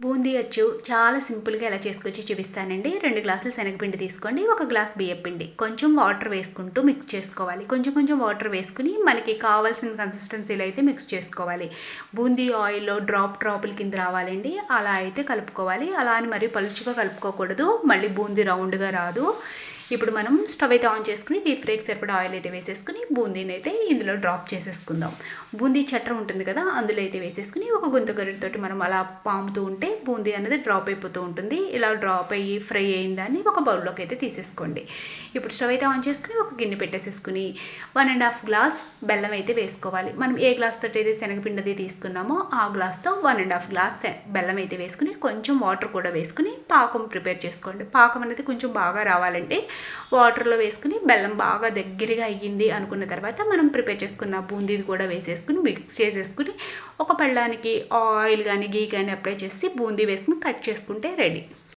బూందీ అచ్చు చాలా సింపుల్గా ఎలా చేసుకోవచ్చో చూపిస్తానండి. 2 గ్లాసులు శనగపిండి తీసుకోండి, 1 గ్లాస్ బియ్యపిండి, కొంచెం వాటర్ వేసుకుంటూ మిక్స్ చేసుకోవాలి. కొంచెం కొంచెం వాటర్ వేసుకుని మనకి కావాల్సిన కన్సిస్టెన్సీలో అయితే మిక్స్ చేసుకోవాలి. బూందీ ఆయిల్లో డ్రాపుల కింద రావాలండి, అలా అయితే కలుపుకోవాలి. అలా అని మరీ పలుచుగా కలుపుకోకూడదు, మళ్ళీ బూందీ రౌండ్గా రాదు. ఇప్పుడు మనం స్టవ్ అయితే ఆన్ చేసుకుని డీప్ ఫ్రైకి సరిపడా ఆయిల్ అయితే వేసేసుకుని బూందీని అయితే ఇందులో డ్రాప్ చేసేసుకుందాం. బూందీ చట్రం ఉంటుంది కదా, అందులో అయితే వేసేసుకుని ఒక గుంత గరిటెతోటి మనం అలా పాముతూ ఉంటే బూందీ అనేది డ్రాప్ అయిపోతూ ఉంటుంది. ఇలా డ్రాప్ అయ్యి ఫ్రై అయిన దాన్ని ఒక బౌల్లోకి అయితే తీసేసుకోండి. ఇప్పుడు స్టవ్ అయితే ఆన్ చేసుకుని ఒక గిన్నె పెట్టేసేసుకుని 1.5 గ్లాస్ బెల్లం అయితే వేసుకోవాలి. మనం ఏ గ్లాస్ తోటి అయితే శనగపిండి అది తీసుకున్నామో ఆ గ్లాస్తో 1.5 గ్లాస్ బెల్లం అయితే వేసుకుని కొంచెం వాటర్ కూడా వేసుకుని పాకం ప్రిపేర్ చేసుకోండి. పాకం అనేది కొంచెం బాగా రావాలంటే వాటర్లో వేసుకుని బెల్లం బాగా దగ్గరగా అయ్యింది అనుకున్న తర్వాత మనం ప్రిపేర్ చేసుకున్న బూందీది కూడా వేసేసుకుని మిక్స్ చేసేసుకుని ఒక పళ్ళానికి ఆయిల్ కానీ గీ కానీ అప్లై చేసి బూందీ వేసుకుని కట్ చేసుకుంటే రెడీ.